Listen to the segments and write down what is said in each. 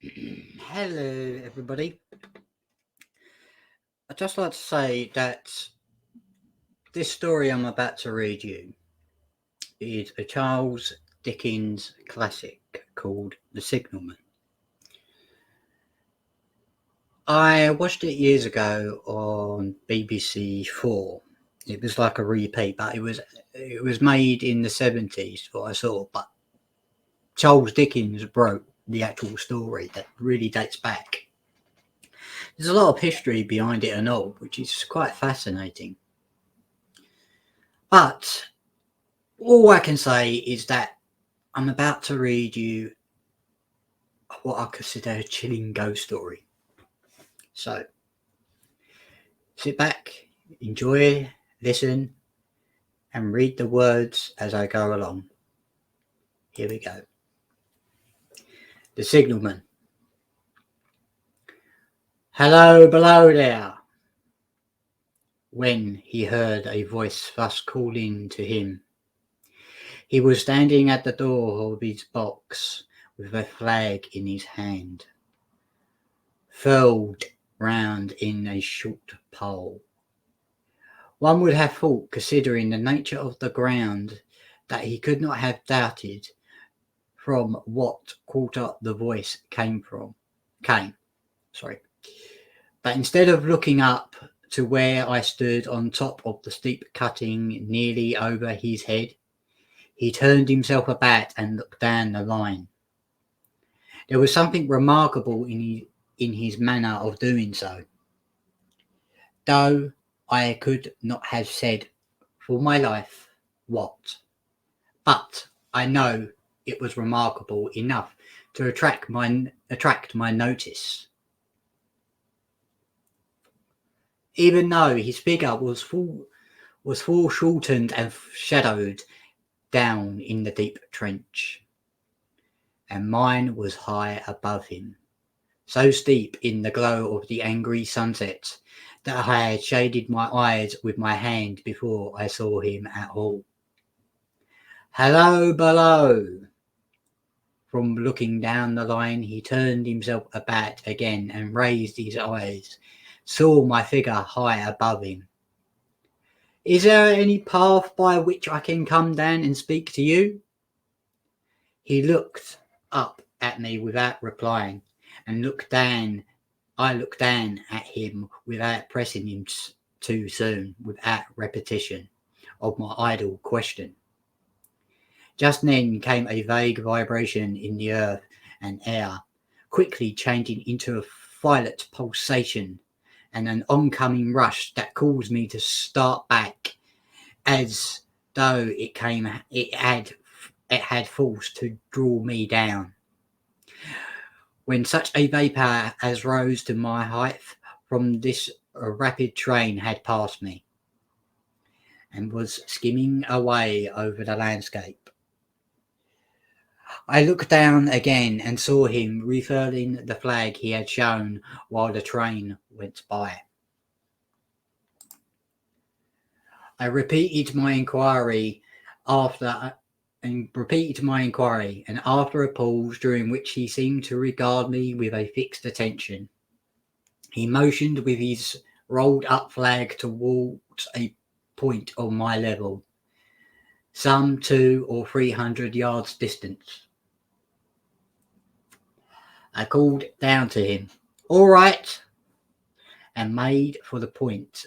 Hello, everybody. I'd just like to say that this story I'm about to read you is a Charles Dickens classic called The Signalman. I watched it years ago on BBC Four. It was like a repeat, but it was made in the 70s. What I saw, but Charles Dickens wrote the actual story that really dates back. There's a lot of history behind it and all, which is quite fascinating. But all I can say is that I'm about to read you what I consider a chilling ghost story. So sit back, enjoy, listen, and read the words as I go along. Here we go. The Signalman. Hello below there. When he heard a voice thus calling to him, he was standing at the door of his box with a flag in his hand, furled round in a short pole. One would have thought, considering the nature of the ground, that he could not have doubted from what quarter the voice came. But instead of looking up to where I stood on top of the steep cutting nearly over his head, he turned himself about and looked down the line. There was something remarkable in his manner of doing so, though I could not have said for my life what. But I know it was remarkable enough to attract my notice. Even though his figure was foreshortened and shadowed down in the deep trench, and mine was high above him, so steep in the glow of the angry sunset that I had shaded my eyes with my hand before I saw him at all. Hello below. From looking down the line, he turned himself about again and raised his eyes, saw my figure high above him. Is there any path by which I can come down and speak to you? He looked up at me without replying, and I looked down at him without pressing him too soon, without repetition of my idle question. Just then came a vague vibration in the earth and air, quickly changing into a violet pulsation and an oncoming rush that caused me to start back, as though it had force to draw me down. When such a vapour as rose to my height from this rapid train had passed me, and was skimming away over the landscape, I looked down again and saw him refurling the flag he had shown while the train went by. I repeated my inquiry, and after a pause during which he seemed to regard me with a fixed attention, he motioned with his rolled up flag towards a point on my level, some 200 or 300 yards distant. I called down to him, "All right," and made for the point.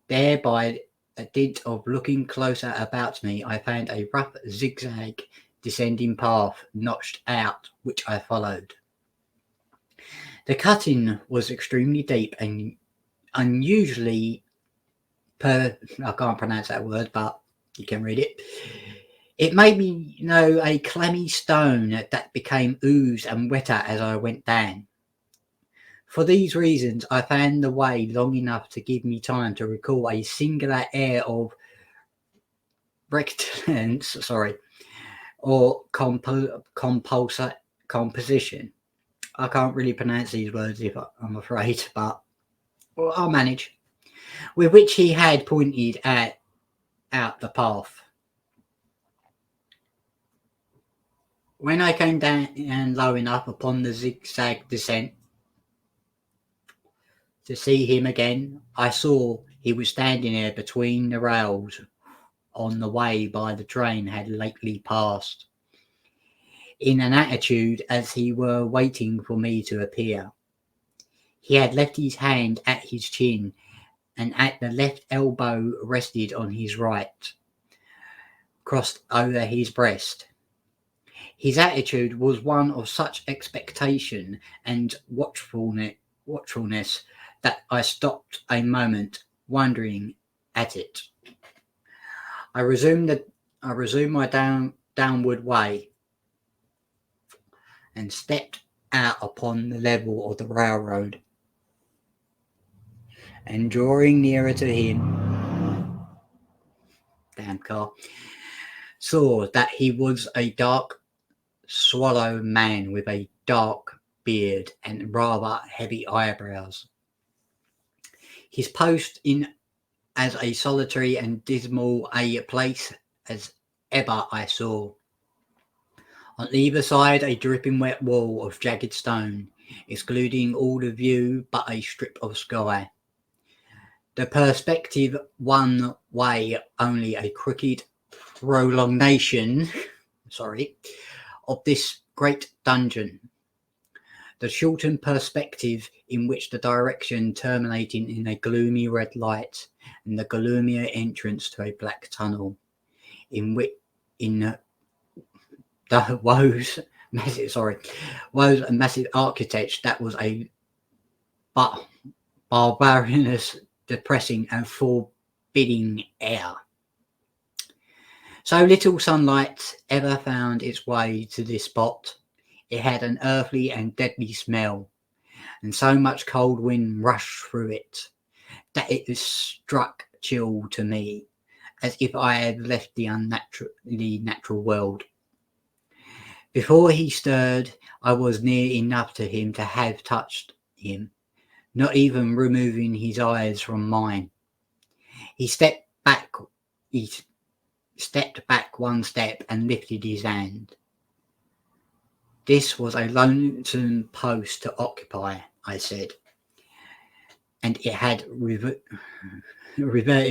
There, by a dint of looking closer about me, I found a rough zigzag descending path notched out, which I followed. The cutting was extremely deep and unusually I can't pronounce that word, but you can read it. It made me know a clammy stone that became ooze and wetter as I went down. For these reasons, I found the way long enough to give me time to recall a singular air of rectance, or composition. I can't really pronounce these words, I'm afraid, but I'll manage. With which he had pointed out the path. When I came down and low enough upon the zigzag descent to see him again, I saw he was standing there between the rails on the way by the train had lately passed, in an attitude as he were waiting for me to appear. He had left his hand at his chin, and at the left elbow rested on his right, crossed over his breast. His attitude was one of such expectation and watchfulness that I stopped a moment, wondering at it. I resumed my downward way and stepped out upon the level of the railroad, and drawing nearer to him, damn car, saw that he was a dark, swallow man with a dark beard and rather heavy eyebrows. His post in as a solitary and dismal a place as ever I saw. On either side a dripping wet wall of jagged stone, excluding all the view but a strip of sky. The perspective one way only a crooked prolongation of this great dungeon. The shortened perspective in which the direction terminating in a gloomy red light and the gloomier entrance to a black tunnel, in the woes and massive architecture that was a barbarous, depressing and forbidding air. So little sunlight ever found its way to this spot. It had an earthly and deadly smell, and so much cold wind rushed through it that it struck chill to me, as if I had left the natural world. Before he stirred, I was near enough to him to have touched him, not even removing his eyes from mine. He stepped back one step and lifted his hand. This was a lonesome post to occupy, I said, and it had riveted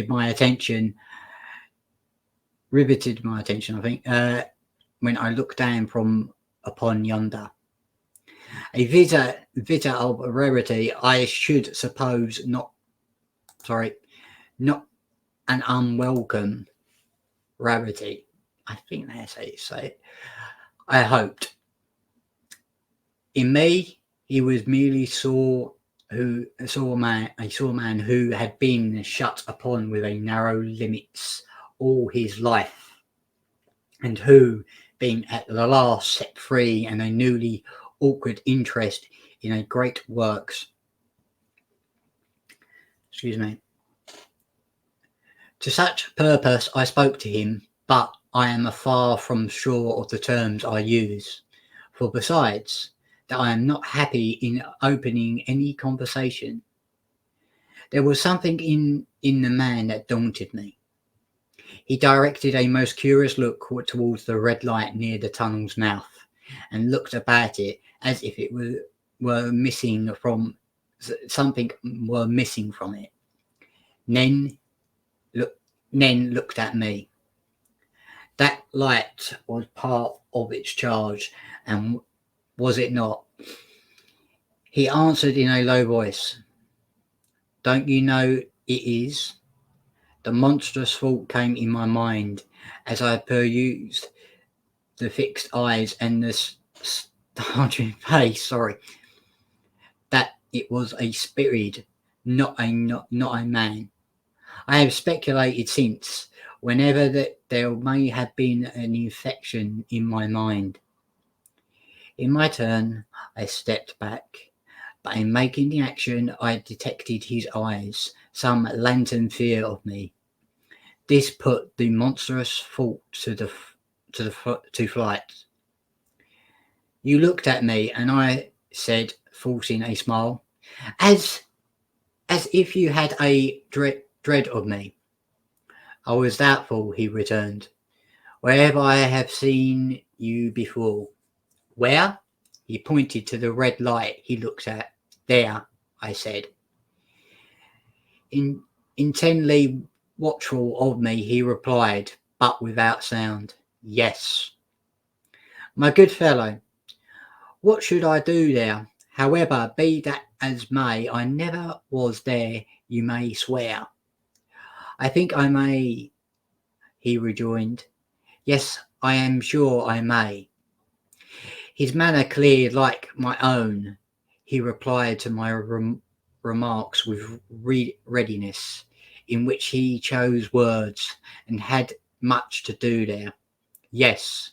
my attention, I think, when I looked down from upon yonder. A visitor of rarity, I should suppose, not an unwelcome rarity. I think that's how you say it. I hoped. In me, he was merely a man who had been shut upon with a narrow limits all his life, and who, being at the last set free and a newly awkward interest in a great works, to such purpose I spoke to him, but I am far from sure of the terms I use, for besides that I am not happy in opening any conversation. There was something in the man that daunted me. He directed a most curious look towards the red light near the tunnel's mouth, and looked about it as if it were missing from something were missing from it. Then looked at me. That light was part of its charge, and was it not? He answered in a low voice, "Don't you know it is?" The monstrous thought came in my mind as I perused the fixed eyes and the starting face, that it was a spirit, not a man. I have speculated since, whenever that there may have been an infection in my mind. In my turn, I stepped back, but in making the action, I detected his eyes, some lantern fear of me. This put the monstrous thought to flight. You looked at me, and I said, forcing a smile, as if you had a dread of me. I was doubtful, he returned. Where have I seen you before? Where? He pointed to the red light he looked at. There, I said. Intently watchful of me, he replied, but without sound. Yes. My good fellow, what should I do there? However, be that as may, I never was there, you may swear. I think I may, he rejoined. Yes, I am sure I may. His manner clear like my own. He replied to my remarks with readiness, in which he chose words and had much to do there. Yes,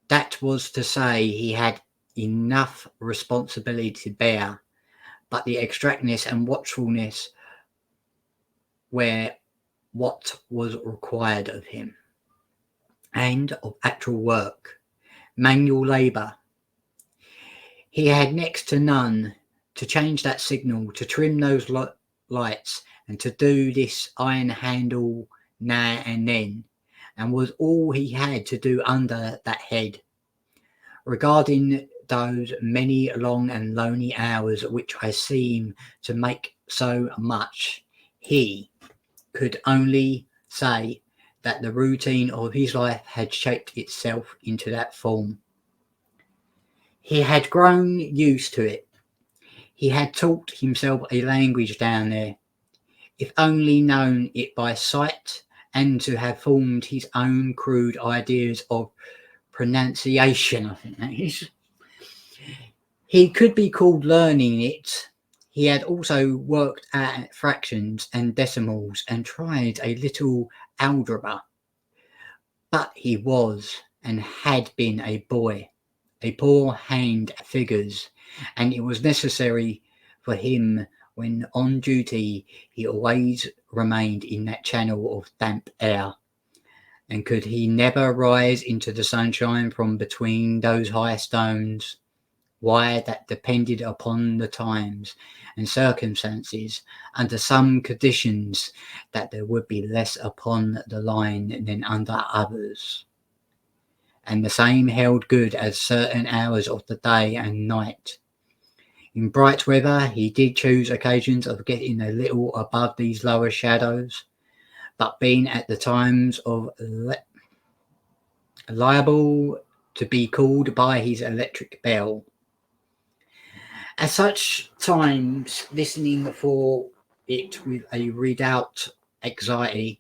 that was to say, he had enough responsibility to bear, but the exactness and watchfulness were what was required of him, and of actual work, manual labour. He had next to none to change that signal, to trim those lights, and to do this iron handle now and then, and was all he had to do under that head. Regarding those many long and lonely hours which I seem to make so much, he could only say that the routine of his life had shaped itself into that form. He had grown used to it. He had taught himself a language down there, if only known it by sight, and to have formed his own crude ideas of pronunciation, I think that is. He could be called learning it. He had also worked at fractions and decimals and tried a little algebra. But he was and had been a boy, a poor hand at figures, and it was necessary for him when on duty he always remained in that channel of damp air. And could he never rise into the sunshine from between those high stones? Why, that depended upon the times and circumstances. Under some conditions that there would be less upon the line than under others. And the same held good as certain hours of the day and night. In bright weather he did choose occasions of getting a little above these lower shadows, but being at the times of liable to be called by his electric bell. At such times, listening for it with a redoubt anxiety,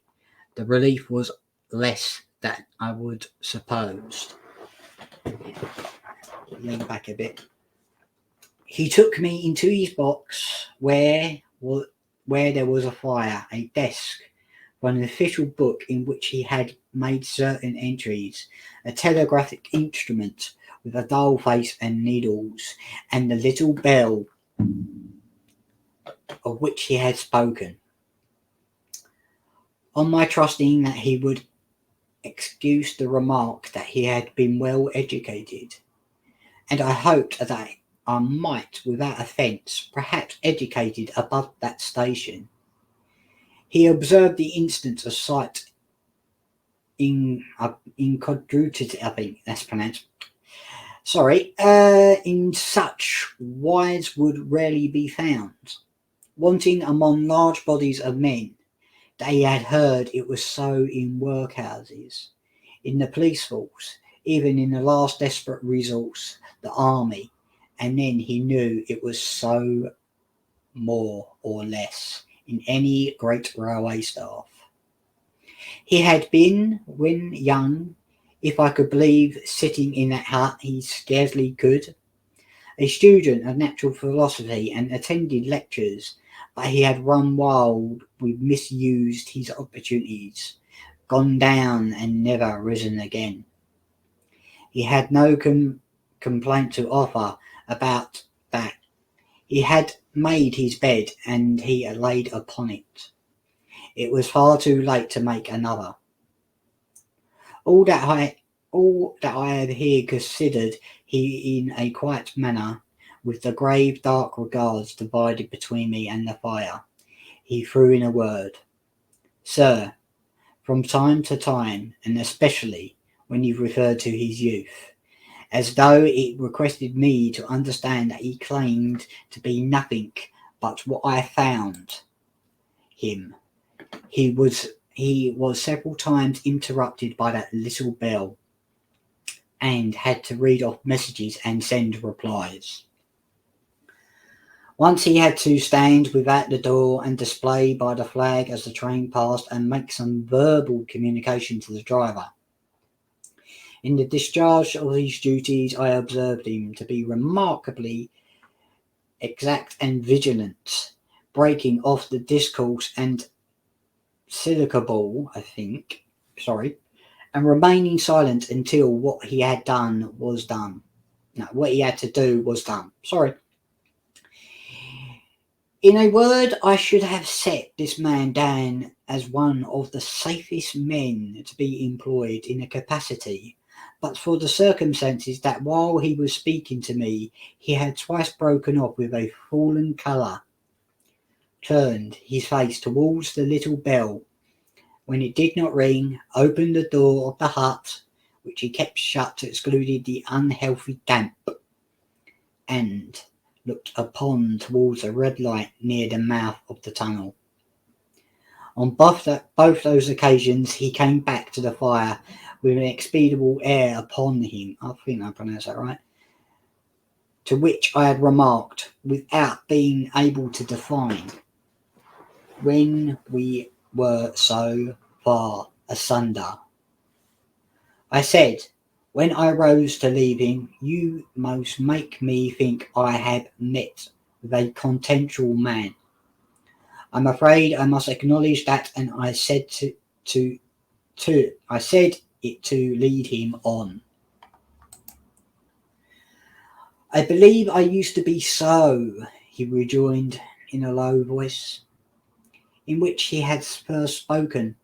the relief was less than I would supposed. Lean back a bit. He took me into his box where there was a fire, a desk, an official book in which he had made certain entries, a telegraphic instrument with a dull face and needles, and the little bell of which he had spoken. On my trusting that he would excuse the remark that he had been well educated, and I hoped that I might, without offence, perhaps educated above that station, he observed the instance of sight inconducive, I think that's pronounced. In such wise would rarely be found, wanting among large bodies of men. They had heard it was so in workhouses, in the police force, even in the last desperate resource, the army, and then he knew it was so more or less in any great railway staff. He had been, when young, if I could believe sitting in that hut he scarcely could, a student of natural philosophy and attended lectures, but he had run wild with misused his opportunities, gone down and never risen again. He had no complaint to offer about that. He had made his bed and he laid upon it. It was far too late to make another. All that I had here considered he in a quiet manner, with the grave dark regards divided between me and the fire. He threw in a word. Sir, from time to time, and especially when you referred to his youth, as though it requested me to understand that he claimed to be nothing but what I found him. He was several times interrupted by that little bell and had to read off messages and send replies. Once he had to stand without the door and display by the flag as the train passed and make some verbal communication to the driver. In the discharge of these duties, I observed him to be remarkably exact and vigilant, breaking off the discourse and syllable, and remaining silent until what he had done was done. No, what he had to do was done. In a word, I should have set this man down as one of the safest men to be employed in a capacity, but for the circumstances that while he was speaking to me, he had twice broken off with a fallen colour, turned his face towards the little bell, when it did not ring, opened the door of the hut, which he kept shut to exclude the unhealthy damp, and looked upon towards a red light near the mouth of the tunnel. On both those occasions he came back to the fire with an expectable air upon him, I think I pronounced that right, to which I had remarked, without being able to define, when we were so far asunder. I said, when I rose to leave him, you most make me think I had met with a contentual man. I'm afraid I must acknowledge that, and I said I said it to lead him on. I believe I used to be so, he rejoined in a low voice, in which he had first spoken.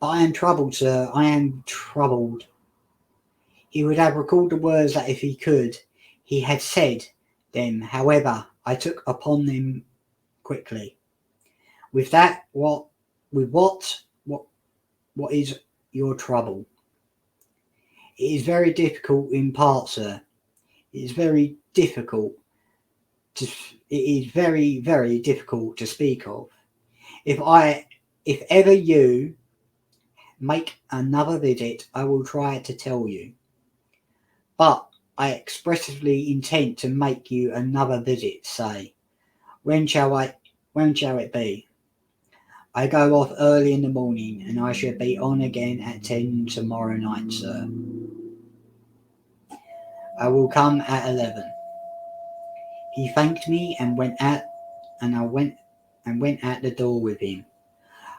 But I am troubled, sir, I am troubled. He would have recalled the words that, if he could, he had said them. However, I took upon them quickly. With what is your trouble? It is very difficult in part, sir. It is very, very difficult to speak of. If ever you make another visit, I will try to tell you. But I expressly intend to make you another visit, say. When shall it be? I go off early in the morning, and I shall be on again at 10 tomorrow night, sir. I will come at 11. He thanked me and went out, and I went out the door with him.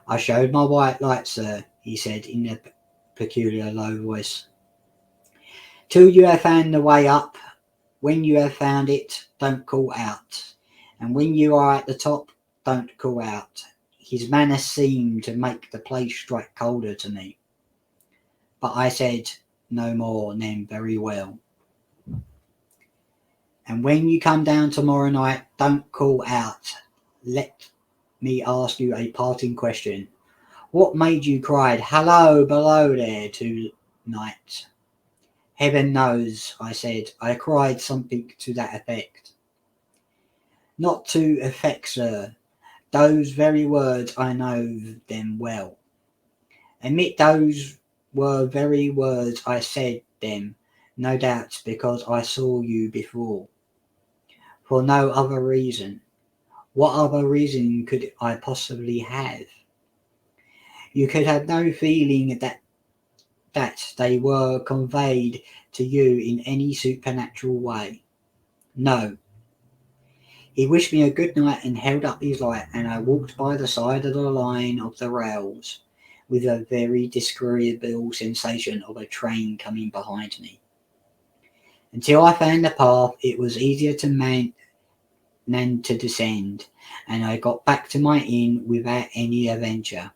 I showed my white light, sir, he said in a peculiar low voice. Till you have found the way up. When you have found it, don't call out. And when you are at the top, don't call out. His manner seemed to make the place strike colder to me. But I said no more than very well. And when you come down tomorrow night, don't call out. Let me ask you a parting question. What made you cry, hello, below there, tonight? Heaven knows, I said. I cried something to that effect. Not to effect, sir. Those very words, I know them well. Admit those were very words I said them, no doubt because I saw you before. For no other reason. What other reason could I possibly have? You could have no feeling that they were conveyed to you in any supernatural way. No. He wished me a good night and held up his light, and I walked by the side of the line of the rails with a very disagreeable sensation of a train coming behind me. Until I found the path, it was easier to mount than to descend, and I got back to my inn without any adventure.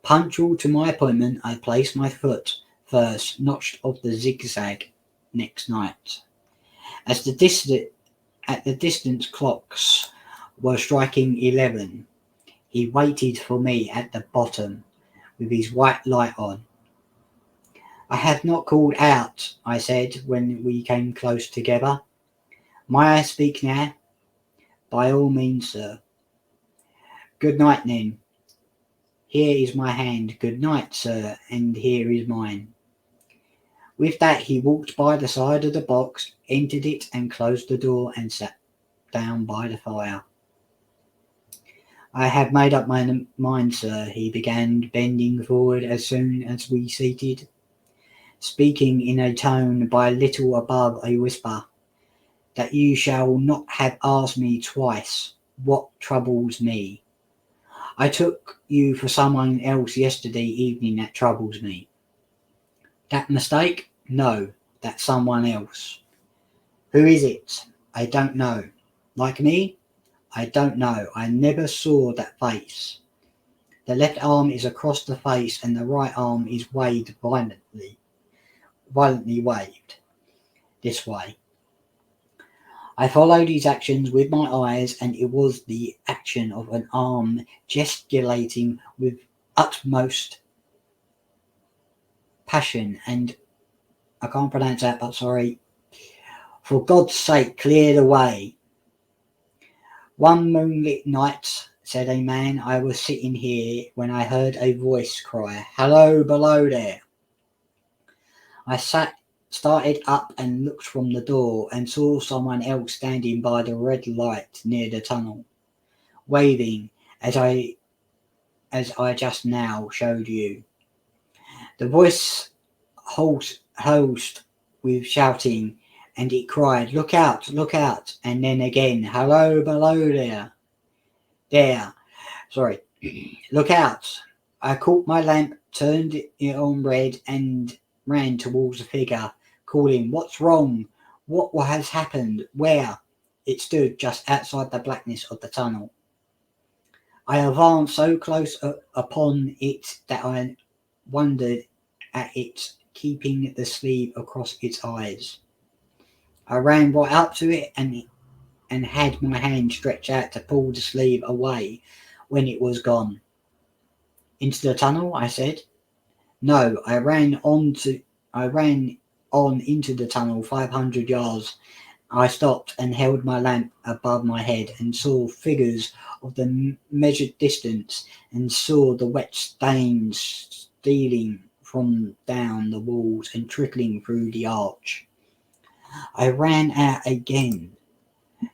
Punctual to my appointment, I placed my foot first notched of the zigzag next night. At the distance clocks were striking 11. He waited for me at the bottom with his white light on. I have not called out, I said when we came close together. May I speak now? By all means, sir. Good night, then. Here is my hand. Good night, sir, and here is mine. With that he walked by the side of the box, entered it and closed the door and sat down by the fire. I have made up my mind, sir, he began, bending forward as soon as we seated, speaking in a tone by little above a whisper, that you shall not have asked me twice what troubles me. I took you for someone else yesterday evening that troubles me. That mistake? No, that's someone else. Who is it? I don't know. Like me? I don't know. I never saw that face. The left arm is across the face and the right arm is waved violently waved this way. I followed his actions with my eyes, and it was the action of an arm gesticulating with utmost passion, and I can't pronounce that, but sorry. For God's sake, clear the way. One moonlit night, said a man, I was sitting here when I heard a voice cry, hello below there. I started up and looked from the door and saw someone else standing by the red light near the tunnel, waving as I just now showed you. The voice housed with shouting, and it cried, look out, and then again, hello below there. Look out. I caught my lamp, turned it on red, and ran towards the figure, calling, what's wrong? What has happened? Where? It stood just outside the blackness of the tunnel. I advanced so close upon it that I wondered at it keeping the sleeve across its eyes. I ran right up to it and had my hand stretched out to pull the sleeve away when it was gone. Into the tunnel, I said. No, I ran on into the tunnel 500 yards. I stopped and held my lamp above my head and saw figures of the measured distance and saw the wet stains stealing from down the walls and trickling through the arch. I ran out again,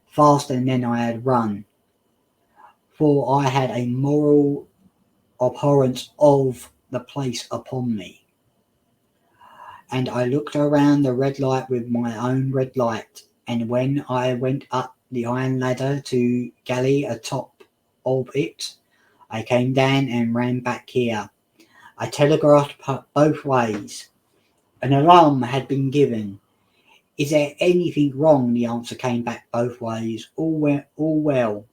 faster than I had run, for I had a moral abhorrence of the place upon me. And I looked around the red light with my own red light, and when I went up the iron ladder to galley atop of it, I came down and ran back here. I telegraphed both ways. An alarm had been given. Is there anything wrong? The answer came back both ways. All well.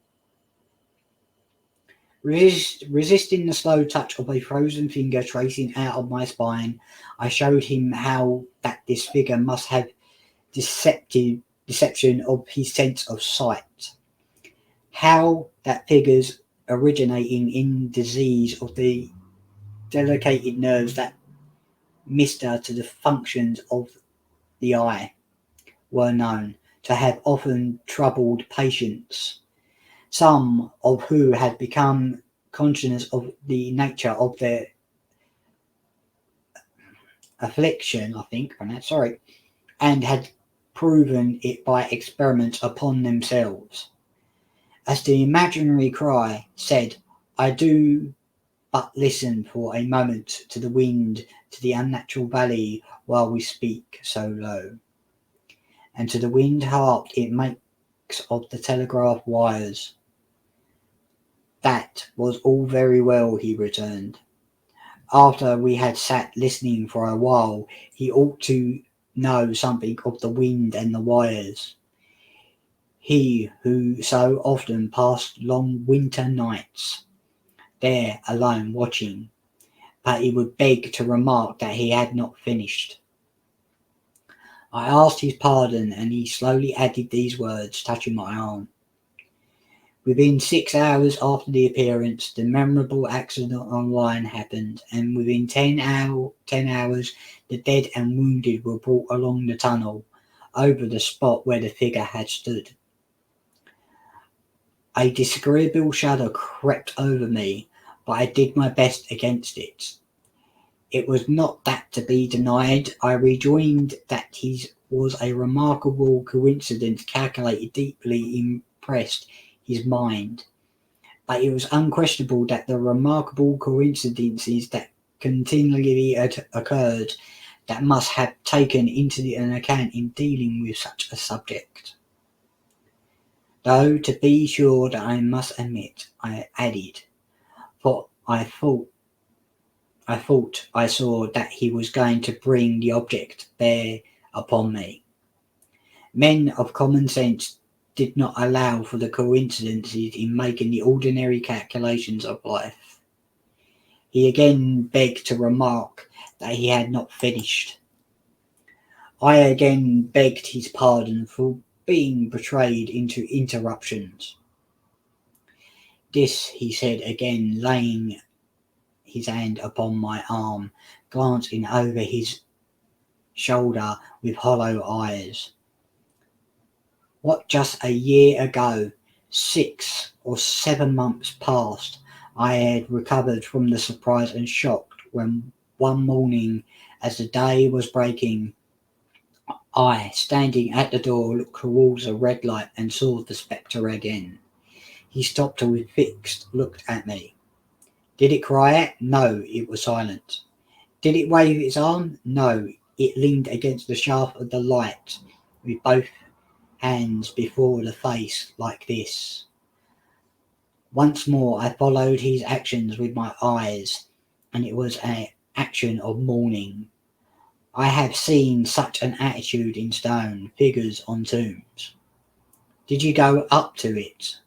Resisting the slow touch of a frozen finger tracing out of my spine, I showed him how that this figure must have deception of his sense of sight. How that figures originating in disease of the delicate nerves that minister to the functions of the eye were known to have often troubled patients, some of who had become conscious of the nature of their affliction, and had proven it by experiment upon themselves. As the imaginary cry said, I do but listen for a moment to the wind, to the unnatural valley while we speak so low, and to the wind hark it makes of the telegraph wires. That was all very well, he returned. After we had sat listening for a while, he ought to know something of the wind and the wires. He who so often passed long winter nights there alone watching, but he would beg to remark that he had not finished. I asked his pardon, and he slowly added these words, touching my arm. Within 6 hours after the appearance, the memorable accident on line happened, and within 10 hours, the dead and wounded were brought along the tunnel over the spot where the figure had stood. A disagreeable shudder crept over me, but I did my best against it. It was not that to be denied. I rejoined that his was a remarkable coincidence calculated deeply impressed his mind. But it was unquestionable that the remarkable coincidences that continually occurred that must have taken into an account in dealing with such a subject. Though, to be sure that I must admit, I added, for I thought I saw that he was going to bring the object bear upon me. Men of common sense did not allow for the coincidences in making the ordinary calculations of life. He again begged to remark that he had not finished. I again begged his pardon for being betrayed into interruptions. This, he said again, laying his hand upon my arm, glancing over his shoulder with hollow eyes. What, just a year ago, 6 or 7 months past, I had recovered from the surprise and shock when one morning, as the day was breaking, I, standing at the door, looked towards a red light and saw the spectre again. He stopped with fixed look at me. Did it cry out? No, it was silent. Did it wave its arm? No, it leaned against the shaft of the light with both hands before the face like this. Once more I followed his actions with my eyes, and it was an action of mourning. I have seen such an attitude in stone figures on tombs. Did you go up to it?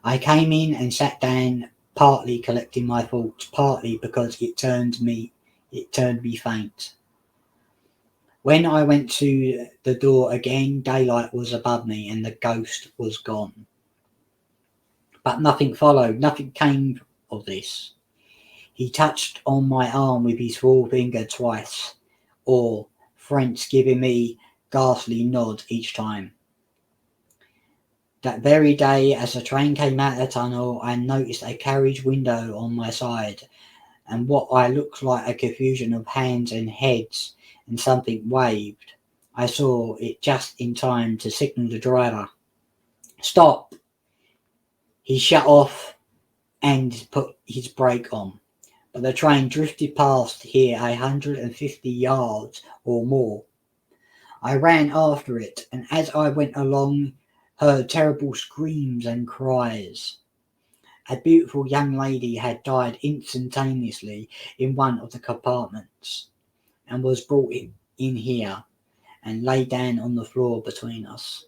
I came in and sat down, partly collecting my thoughts, partly because it turned me faint. When I went to the door again, daylight was above me and the ghost was gone. But nothing followed, nothing came of this. He touched on my arm with his forefinger twice, or French giving me ghastly nod each time. That very day, as the train came out of the tunnel, I noticed a carriage window on my side, and what I looked like a confusion of hands and heads, and something waved. I saw it just in time to signal the driver. Stop! He shut off and put his brake on, but the train drifted past here 150 yards or more. I ran after it, and as I went along, heard terrible screams and cries. A beautiful young lady had died instantaneously in one of the compartments, and was brought in here, and lay down on the floor between us.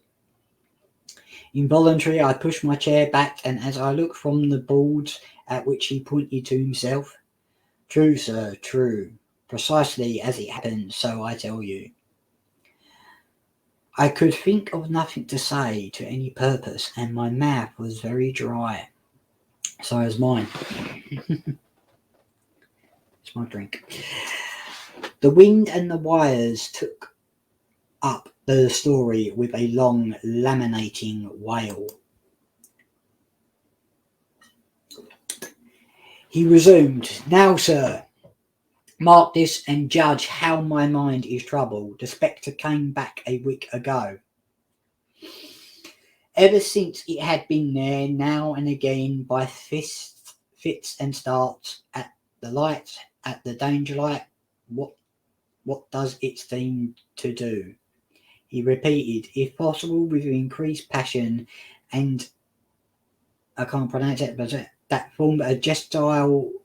Involuntarily, I pushed my chair back, and as I looked from the boards at which he pointed to himself, true, sir, true, precisely as it happened, so I tell you. I could think of nothing to say to any purpose, and my mouth was very dry. So is mine. It's my drink. The wind and the wires took up the story with a long, laminating wail. He resumed, now, sir, mark this and judge how my mind is troubled. The spectre came back a week ago. Ever since it had been there, now and again, by fits and starts, at the light, at the danger light. What does it seem to do? He repeated, if possible with increased passion, and I can't pronounce it, but that formed a gesture,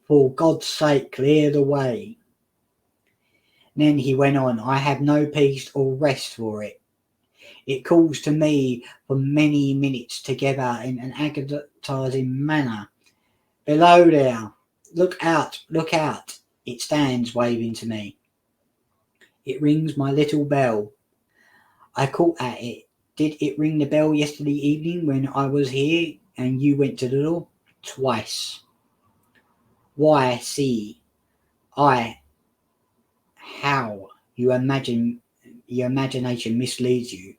for God's sake, clear the way. Then he went on, I have no peace or rest for it. It calls to me for many minutes together in an agonizing manner. Below there, look out, look out. It stands waving to me. It rings my little bell. I caught at it. Did it ring the bell yesterday evening when I was here? And you went to the door? Twice. Why, see, I, how your imagination misleads you.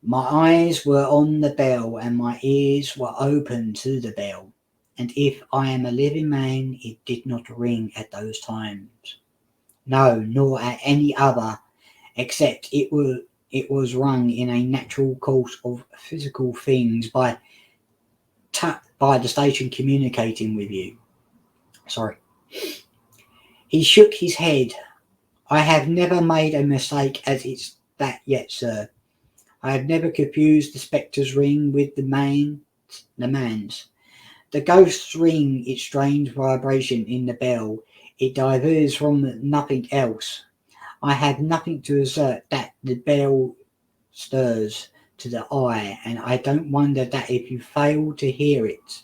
My eyes were on the bell and my ears were open to the bell. And if I am a living man, it did not ring at those times. No, nor at any other, except it was rung in a natural course of physical things by the station communicating with you. Sorry. He shook his head. I have never made a mistake as it's that yet, sir. I have never confused the spectre's ring with the man's. The ghost's ring its strange vibration in the bell. It diverges from nothing else. I have nothing to assert that the bell stirs to the eye, and I don't wonder that if you fail to hear it.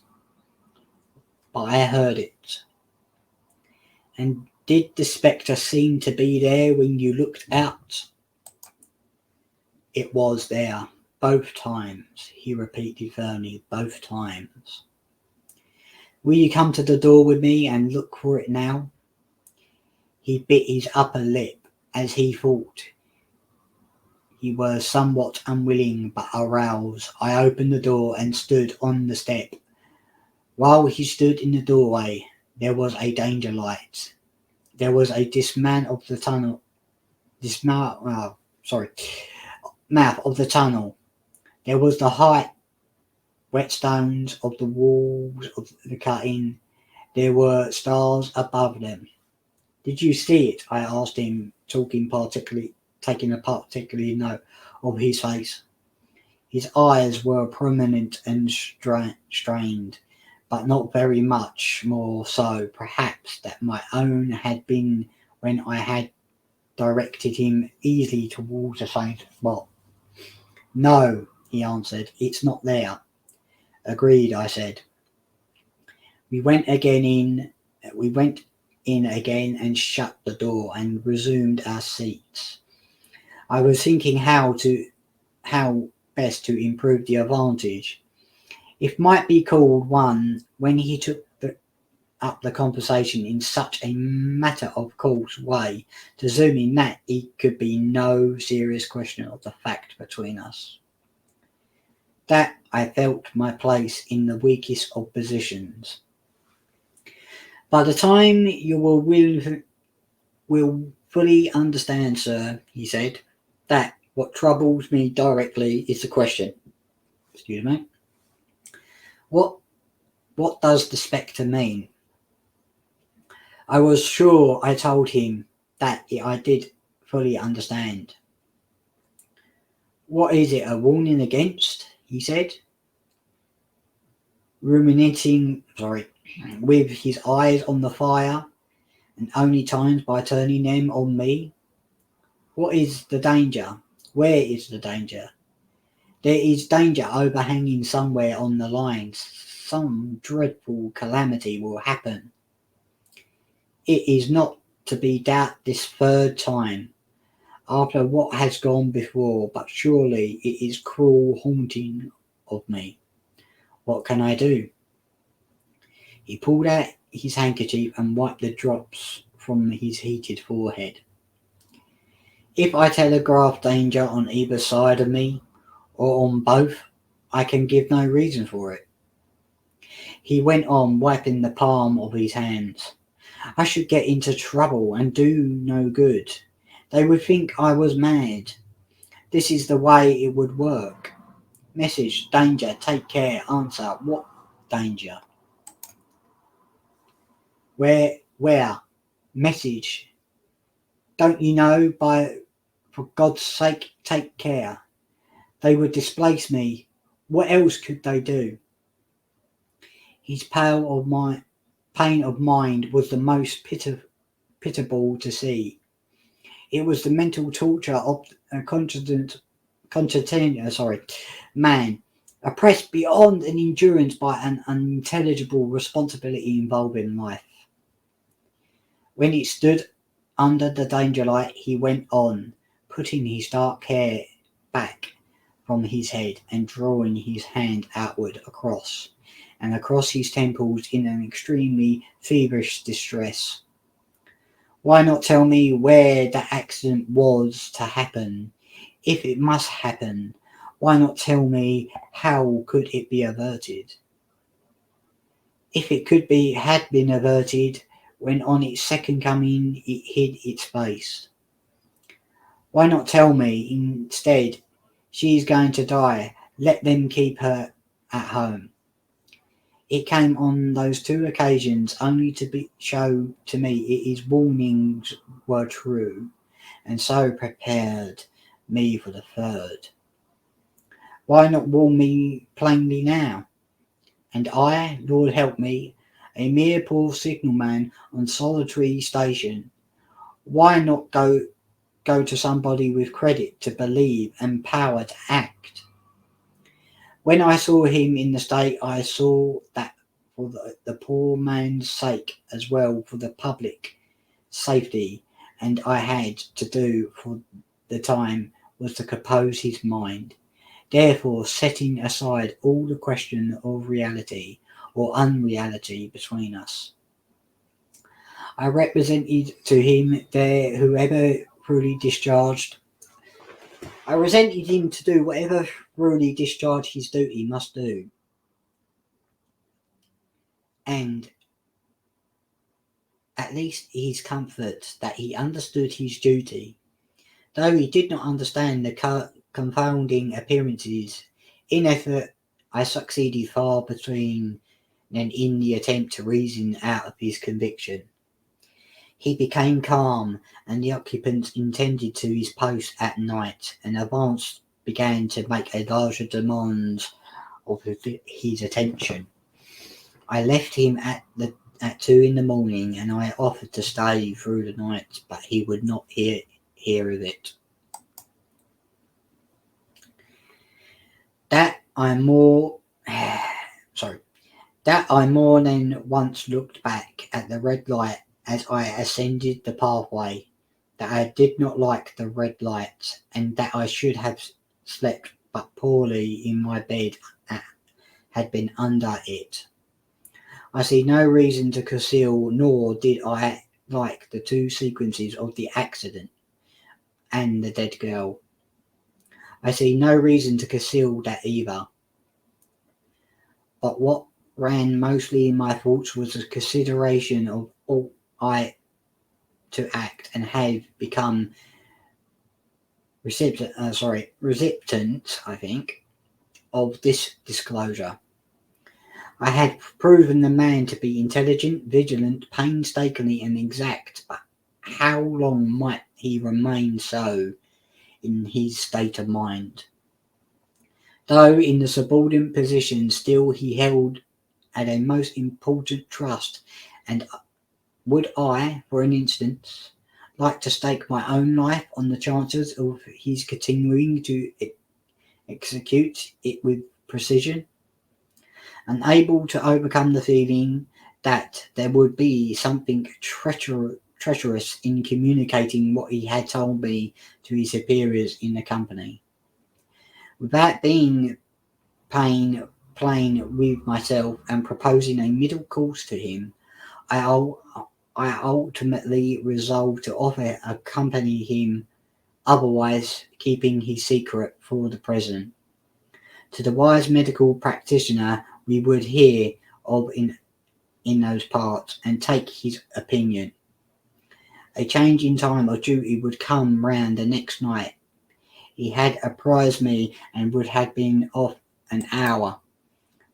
But I heard it. And did the spectre seem to be there when you looked out? It was there, both times, he repeated firmly, both times. Will you come to the door with me and look for it now? He bit his upper lip, as he thought. He was somewhat unwilling, but aroused. I opened the door and stood on the step. While he stood in the doorway, there was a danger light. There was a mouth of the tunnel. There was the height, wet stones of the walls of the cutting. There were stars above them. Did you see it? I asked him, taking a particular note of his face. His eyes were prominent and strained, but not very much more so, perhaps, than my own had been when I had directed him easily towards the same spot. No, he answered, it's not there. Agreed, I said. We went in again and shut the door and resumed our seats. I was thinking how best to improve the advantage, if might be called one, when he took up the conversation in such a matter-of-course way, presuming that it could be no serious question of the fact between us. That I felt my place in the weakest of positions. By the time you will fully understand, sir, he said, that what troubles me directly is the question. Excuse me. What does the spectre mean? I was sure I told him that I did fully understand. What is it, a warning against? He said, ruminating, with his eyes on the fire, and only times by turning them on me. What is the danger? Where is the danger? There is danger overhanging somewhere on the lines. Some dreadful calamity will happen. It is not to be doubted this third time, after what has gone before, but surely it is cruel haunting of me. What can I do? He pulled out his handkerchief and wiped the drops from his heated forehead. If I telegraph danger on either side of me, or on both, I can give no reason for it. He went on, wiping the palm of his hands. I should get into trouble and do no good. They would think I was mad. This is the way it would work. Message, danger, take care, answer, what danger? Where? Message. Don't you know, for God's sake, take care. They would displace me. What else could they do? His pain of mind was the most pitiable to see. It was the mental torture of a continent man, oppressed beyond an endurance by an unintelligible responsibility involving life. When he stood under the danger light, he went on, putting his dark hair back, from his head and drawing his hand outward across his temples in an extremely feverish distress. Why not tell me where the accident was to happen? If it must happen, why not tell me how could it be averted? If it had been averted, when on its second coming it hid its face. Why not tell me instead, she is going to die, let them keep her at home? It came on those two occasions only to show to me his warnings were true, and so prepared me for the third. Why not warn me plainly now? And I, Lord help me, a mere poor signalman on solitary station, why not go to somebody with credit to believe and power to act? When I saw him in the state, I saw that for the poor man's sake as well for the public safety, and I had to do for the time was to compose his mind. Therefore, setting aside all the question of reality or unreality between us, I represented to him there whoever truly discharged. I resented him to do whatever truly discharged his duty must do, and at least his comfort that he understood his duty, though he did not understand the confounding appearances. In effort, I succeeded far between and in the attempt to reason out of his conviction. He became calm, and the occupants attended to his post at night, and advance began to make a larger demand of his attention. I left him at 2 in the morning, and I offered to stay through the night, but he would not hear of it. That I more than once looked back at the red light as I ascended the pathway, that I did not like the red light, and that I should have slept but poorly in my bed had been under it. I see no reason to conceal, nor did I like the two sequences of the accident and the dead girl. I see no reason to conceal that either. But what ran mostly in my thoughts was a consideration of all I to act and have become recipient, I think, of this disclosure. I had proven the man to be intelligent, vigilant, painstakingly and exact, but how long might he remain so in his state of mind? Though in the subordinate position, still he held at a most important trust, and would I, for an instance, like to stake my own life on the chances of his continuing to execute it with precision? Unable to overcome the feeling that there would be something treacherous in communicating what he had told me to his superiors in the company. Without being plain with myself and proposing a middle course to him, I ultimately resolved to accompany him, otherwise keeping his secret for the present, to the wise medical practitioner we would hear of in those parts, and take his opinion. A change in time of duty would come round the next night. He had apprised me and would have been off an hour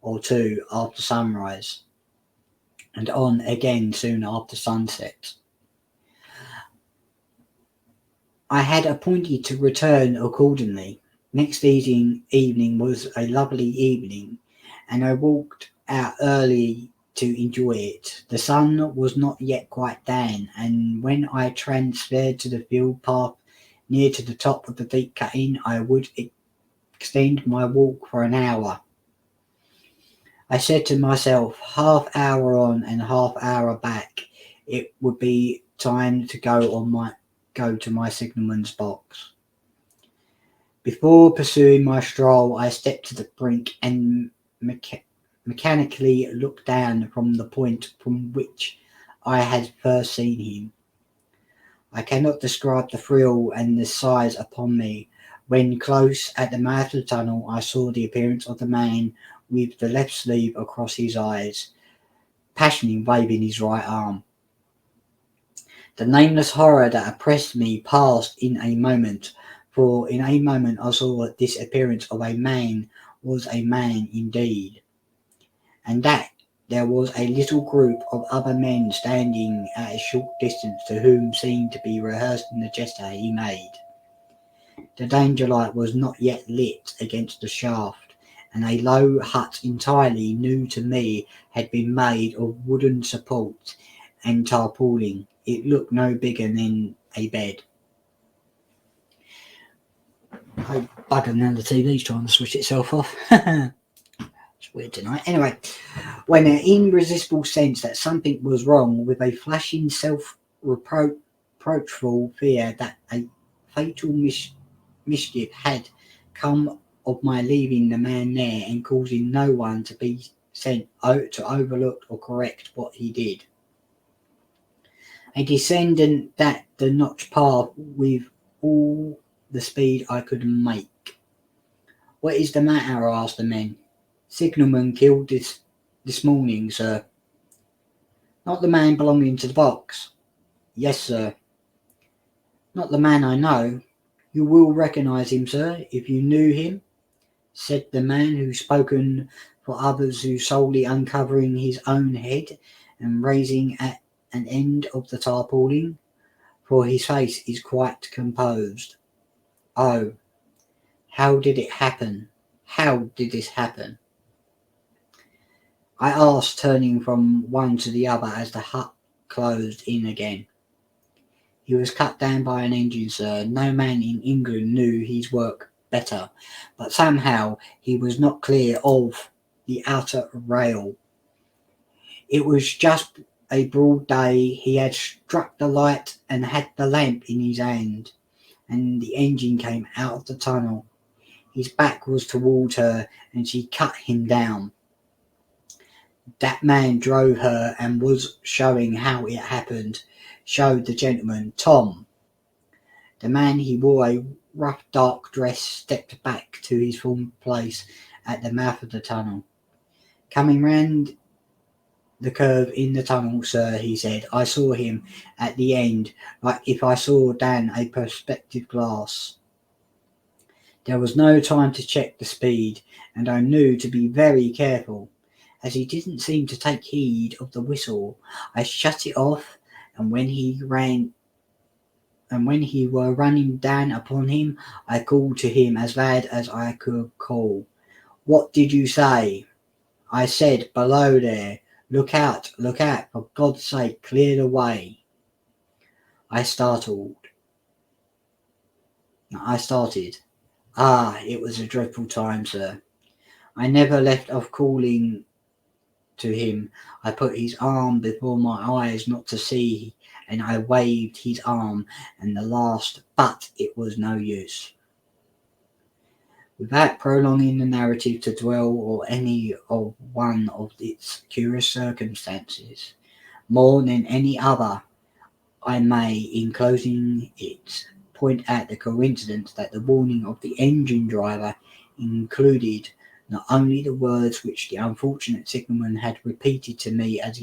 or two after sunrise, and on again soon after sunset. I had appointed to return accordingly. Next evening was a lovely evening, and I walked out early to enjoy it. The sun was not yet quite down, and when I transferred to the field path near to the top of the deep cutting, I would extend my walk for an hour. I said to myself, half hour on and half hour back, it would be time to go to my signalman's box. Before pursuing my stroll, I stepped to the brink and mechanically looked down from the point from which I had first seen him. I cannot describe the thrill and the size upon me. When close at the mouth of the tunnel, I saw the appearance of the man with the left sleeve across his eyes, passionately waving his right arm. The nameless horror that oppressed me passed in a moment, for in a moment I saw that this appearance of a man was a man indeed, and that there was a little group of other men standing at a short distance to whom seemed to be rehearsing the gesture he made. The danger light was not yet lit against the shaft, and a low hut entirely new to me had been made of wooden support and tarpaulin. It looked no bigger than a bed. Oh, bugger, now the TV's trying to switch itself off. It's weird tonight. Anyway, when an irresistible sense that something was wrong, with a flashing self-reproachful fear that a fatal mischief had come of my leaving the man there and causing no one to be sent to overlook or correct what he did. A descendant that the notched path with all the speed I could make. "What is the matter?" asked the men. "Signalman killed this morning, sir." "Not the man belonging to the box?" "Yes, sir." "Not the man I know?" "You will recognise him, sir, if you knew him," said the man who spoken for others, who solely uncovering his own head and raising at an end of the tarpaulin, for his face is quite composed. "Oh, how did it happen? How did this happen?" I asked, turning from one to the other as the hut closed in again. "He was cut down by an engine, sir. No man in England knew his work better, but somehow he was not clear of the outer rail. It was just a broad day. He had struck the light and had the lamp in his hand, and the engine came out of the tunnel. His back was toward her, and she cut him down. That man drove her and was showing how it happened. Showed the gentleman, Tom. The man, he wore a rough dark dress, stepped back to his former place at the mouth of the tunnel. "Coming round the curve in the tunnel, sir," he said. "I saw him at the end, like if I saw down a perspective glass. There was no time to check the speed, and I knew to be very careful. As he didn't seem to take heed of the whistle, I shut it off, and when he were running down upon him, I called to him as loud as I could call. 'What did you say?' I said, 'Below there. Look out, for God's sake, clear the way.' I started. It was a dreadful time, sir. I never left off calling to him. I put his arm before my eyes not to see, and I waved his arm and the last, but it was no use." Without prolonging the narrative to dwell on any of one of its curious circumstances, more than any other, I may, in closing it, point out the coincidence that the warning of the engine driver included not only the words which the unfortunate signalman had repeated to me as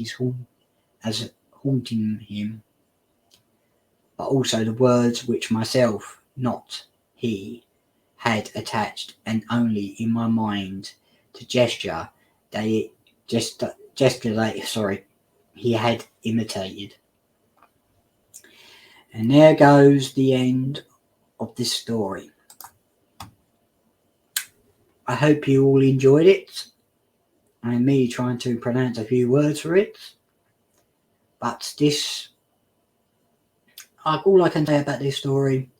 haunting him, but also the words which myself, not he, had attached, and only in my mind, to gesture that he had imitated. And there goes the end of this story. I hope you all enjoyed it, and me trying to pronounce a few words for it. But this, all I can say about this story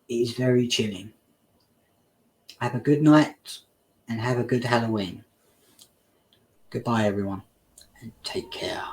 is very chilling. Have a good night and have a good Halloween. Goodbye, everyone, and take care.